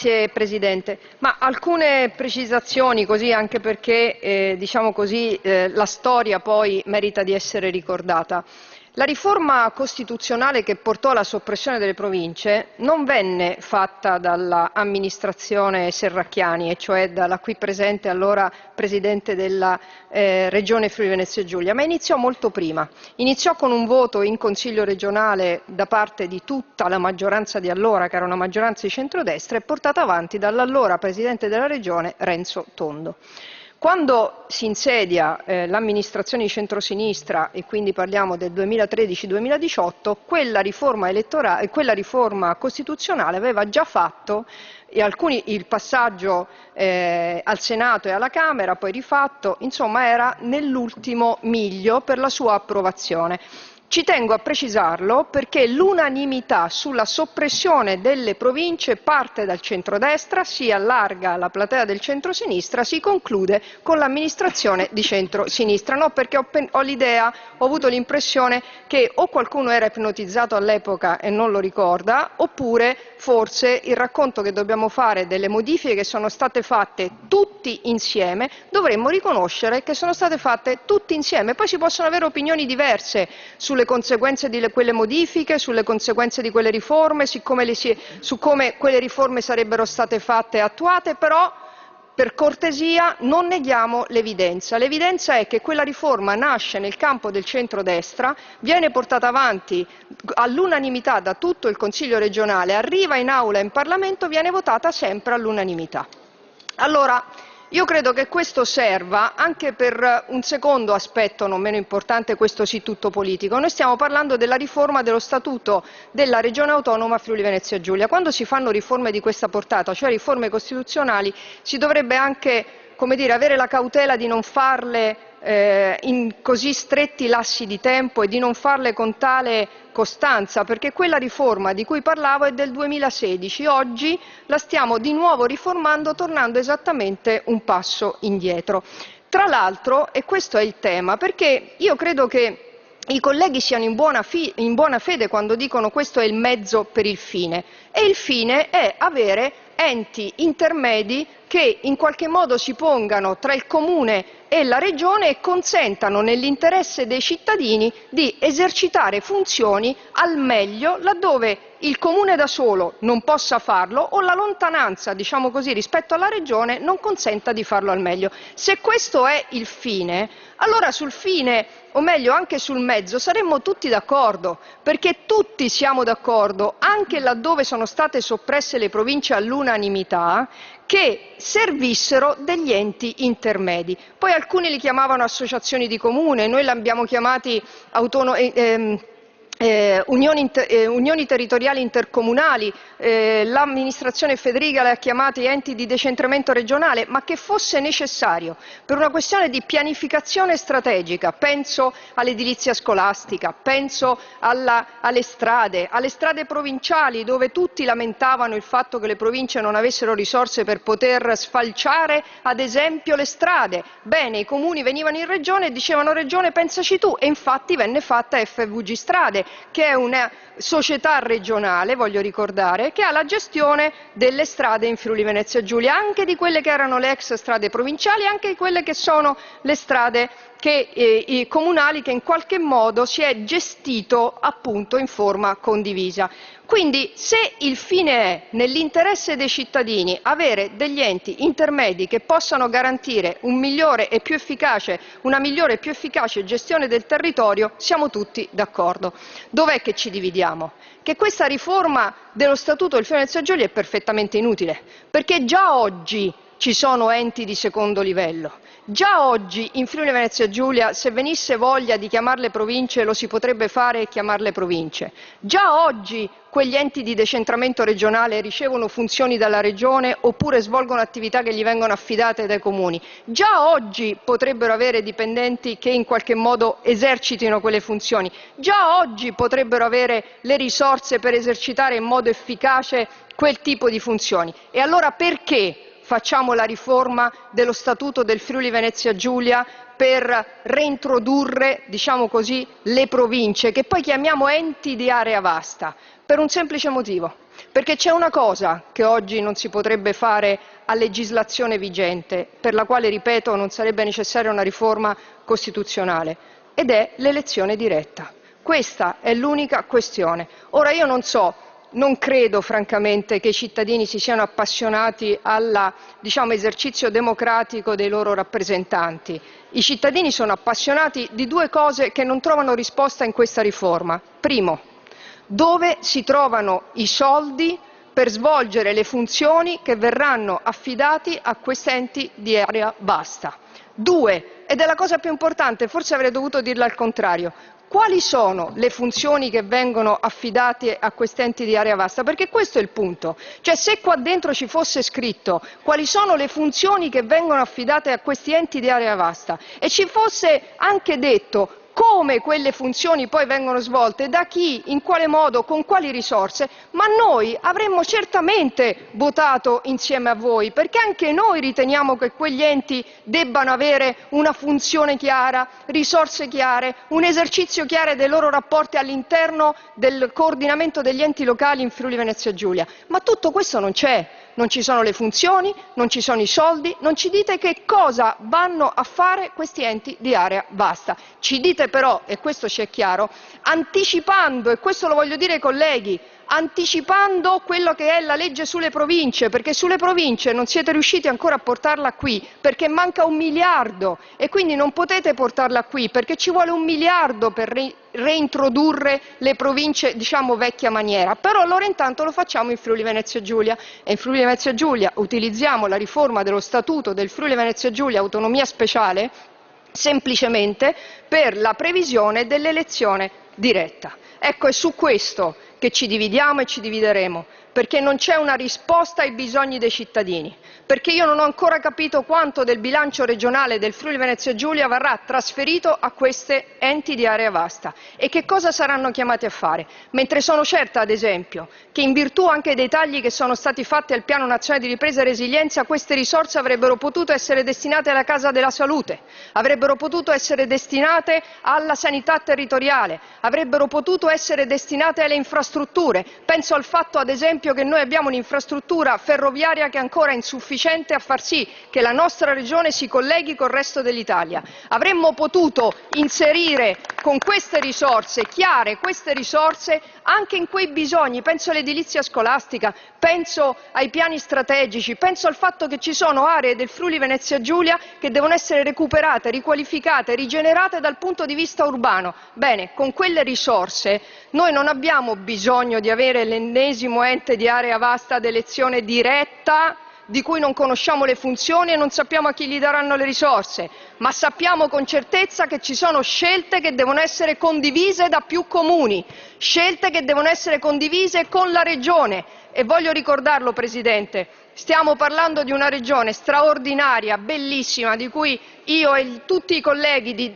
Grazie Presidente, ma alcune precisazioni così anche perché diciamo così, la storia poi merita di essere ricordata. La riforma costituzionale che portò alla soppressione delle province non venne fatta dall'amministrazione Serracchiani, e cioè dalla qui presente allora Presidente della Regione Friuli Venezia Giulia, ma iniziò molto prima. Iniziò con un voto in Consiglio regionale da parte di tutta la maggioranza di allora, che era una maggioranza di centrodestra, e portata avanti dall'allora Presidente della Regione Renzo Tondo. Quando si insedia l'amministrazione di centrosinistra, e quindi parliamo del 2013-2018, quella riforma costituzionale aveva già fatto il passaggio al Senato e alla Camera, poi rifatto, insomma era nell'ultimo miglio per la sua approvazione. Ci tengo a precisarlo perché l'unanimità sulla soppressione delle province parte dal centrodestra, si allarga la platea del centrosinistra, si conclude con l'amministrazione di centrosinistra. No, perché ho avuto l'impressione che o qualcuno era ipnotizzato all'epoca e non lo ricorda, oppure forse il racconto che dobbiamo fare delle modifiche che sono state fatte tutti insieme, dovremmo riconoscere che sono state fatte tutti insieme. Poi si possono avere opinioni diverse sulle conseguenze di quelle modifiche, sulle conseguenze di quelle riforme, su come quelle riforme sarebbero state fatte e attuate, però per cortesia non neghiamo l'evidenza. L'evidenza è che quella riforma nasce nel campo del centrodestra, viene portata avanti all'unanimità da tutto il Consiglio regionale, arriva in aula in Parlamento, viene votata sempre all'unanimità. Allora, io credo che questo serva anche per un secondo aspetto non meno importante, questo sì tutto politico. Noi stiamo parlando della riforma dello Statuto della Regione Autonoma Friuli Venezia Giulia. Quando si fanno riforme di questa portata, cioè riforme costituzionali, si dovrebbe anche, come dire, avere la cautela di non farle in così stretti lassi di tempo e di non farle con tale costanza, perché quella riforma di cui parlavo è del 2016, oggi la stiamo di nuovo riformando tornando esattamente un passo indietro. Tra l'altro, e questo è il tema, perché io credo che i colleghi siano in buona fede quando dicono questo è il mezzo per il fine, e il fine è avere enti intermedi che in qualche modo si pongano tra il Comune e la Regione e consentano nell'interesse dei cittadini di esercitare funzioni al meglio laddove il Comune da solo non possa farlo o la lontananza, diciamo così, rispetto alla Regione non consenta di farlo al meglio. Se questo è il fine, allora sul fine, o meglio anche sul mezzo, saremmo tutti d'accordo, perché tutti siamo d'accordo, anche laddove sono state soppresse le province all'unanimità, che servissero degli enti intermedi. Poi alcuni li chiamavano associazioni di comune, noi li abbiamo chiamati unioni territoriali intercomunali, l'amministrazione Federica le ha chiamate enti di decentramento regionale, ma che fosse necessario per una questione di pianificazione strategica, penso all'edilizia scolastica, penso alle strade provinciali dove tutti lamentavano il fatto che le province non avessero risorse per poter sfalciare ad esempio le strade. Bene, i comuni venivano in regione e dicevano regione pensaci tu, e infatti venne fatta FVG Strade, che è una società regionale, voglio ricordare, che ha la gestione delle strade in Friuli Venezia Giulia, anche di quelle che erano le ex strade provinciali, anche di quelle che sono le strade comunali che in qualche modo si è gestito appunto in forma condivisa. Quindi se il fine è, nell'interesse dei cittadini, avere degli enti intermedi che possano garantire una migliore e più efficace gestione del territorio, siamo tutti d'accordo. Dov'è che ci dividiamo? Che questa riforma dello Statuto del Friuli Venezia Giulia è perfettamente inutile, perché già oggi ci sono enti di secondo livello. Già oggi in Friuli Venezia Giulia, se venisse voglia di chiamarle province, lo si potrebbe fare e chiamarle province. Già oggi quegli enti di decentramento regionale ricevono funzioni dalla Regione oppure svolgono attività che gli vengono affidate dai comuni. Già oggi potrebbero avere dipendenti che in qualche modo esercitino quelle funzioni. Già oggi potrebbero avere le risorse per esercitare in modo efficace quel tipo di funzioni. E allora perché facciamo la riforma dello Statuto del Friuli Venezia Giulia per reintrodurre, diciamo così, le province, che poi chiamiamo enti di area vasta? Per un semplice motivo, perché c'è una cosa che oggi non si potrebbe fare a legislazione vigente, per la quale, ripeto, non sarebbe necessaria una riforma costituzionale, ed è l'elezione diretta. Questa è l'unica questione. Ora io non credo francamente che i cittadini si siano appassionati al esercizio democratico dei loro rappresentanti. I cittadini sono appassionati di due cose che non trovano risposta in questa riforma. Primo, dove si trovano i soldi per svolgere le funzioni che verranno affidati a questi enti di area vasta. Due, ed è la cosa più importante, forse avrei dovuto dirla al contrario, quali sono le funzioni che vengono affidate a questi enti di area vasta? Perché questo è il punto. Cioè, se qua dentro ci fosse scritto quali sono le funzioni che vengono affidate a questi enti di area vasta e ci fosse anche detto come quelle funzioni poi vengono svolte, da chi, in quale modo, con quali risorse, ma noi avremmo certamente votato insieme a voi, perché anche noi riteniamo che quegli enti debbano avere una funzione chiara, risorse chiare, un esercizio chiaro dei loro rapporti all'interno del coordinamento degli enti locali in Friuli Venezia Giulia. Ma tutto questo non c'è. Non ci sono le funzioni, non ci sono i soldi, non ci dite che cosa vanno a fare questi enti di area vasta. Ci dite però, e questo ci è chiaro, anticipando, e questo lo voglio dire ai colleghi, anticipando quello che è la legge sulle province, perché sulle province non siete riusciti ancora a portarla qui, perché manca 1 miliardo e quindi non potete portarla qui, perché ci vuole 1 miliardo per reintrodurre le province, diciamo, vecchia maniera. Però allora intanto lo facciamo in Friuli Venezia Giulia e in Friuli Venezia Giulia utilizziamo la riforma dello Statuto del Friuli Venezia Giulia autonomia speciale semplicemente per la previsione dell'elezione diretta. Ecco, è su questo che ci dividiamo e ci divideremo, perché non c'è una risposta ai bisogni dei cittadini, perché io non ho ancora capito quanto del bilancio regionale del Friuli Venezia Giulia verrà trasferito a questi enti di area vasta e che cosa saranno chiamati a fare, mentre sono certa, ad esempio, che in virtù anche dei tagli che sono stati fatti al Piano Nazionale di Ripresa e Resilienza queste risorse avrebbero potuto essere destinate alla Casa della Salute, avrebbero potuto essere destinate alla sanità territoriale, avrebbero potuto essere destinate alle infrastrutture. Penso al fatto, ad esempio, che noi abbiamo un'infrastruttura ferroviaria che è ancora insufficiente a far sì che la nostra regione si colleghi col resto dell'Italia. Avremmo potuto inserire con queste risorse chiare, queste risorse anche in quei bisogni, penso all'edilizia scolastica, penso ai piani strategici, penso al fatto che ci sono aree del Friuli Venezia Giulia che devono essere recuperate, riqualificate, rigenerate dal punto di vista urbano. Bene, con quelle risorse noi non abbiamo bisogno di avere l'ennesimo ente di area vasta ad elezione diretta di cui non conosciamo le funzioni e non sappiamo a chi gli daranno le risorse, ma sappiamo con certezza che ci sono scelte che devono essere condivise da più comuni, scelte che devono essere condivise con la Regione. E voglio ricordarlo, Presidente, stiamo parlando di una regione straordinaria, bellissima, di cui io e tutti i colleghi di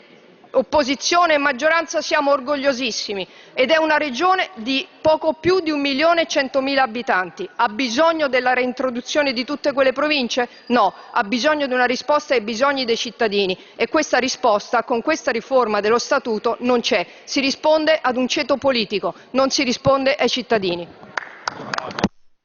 opposizione e maggioranza siamo orgogliosissimi, ed è una regione di poco più di 1.100.000 abitanti. Ha bisogno della reintroduzione di tutte quelle province? No, ha bisogno di una risposta ai bisogni dei cittadini e questa risposta con questa riforma dello Statuto non c'è. Si risponde ad un ceto politico, non si risponde ai cittadini.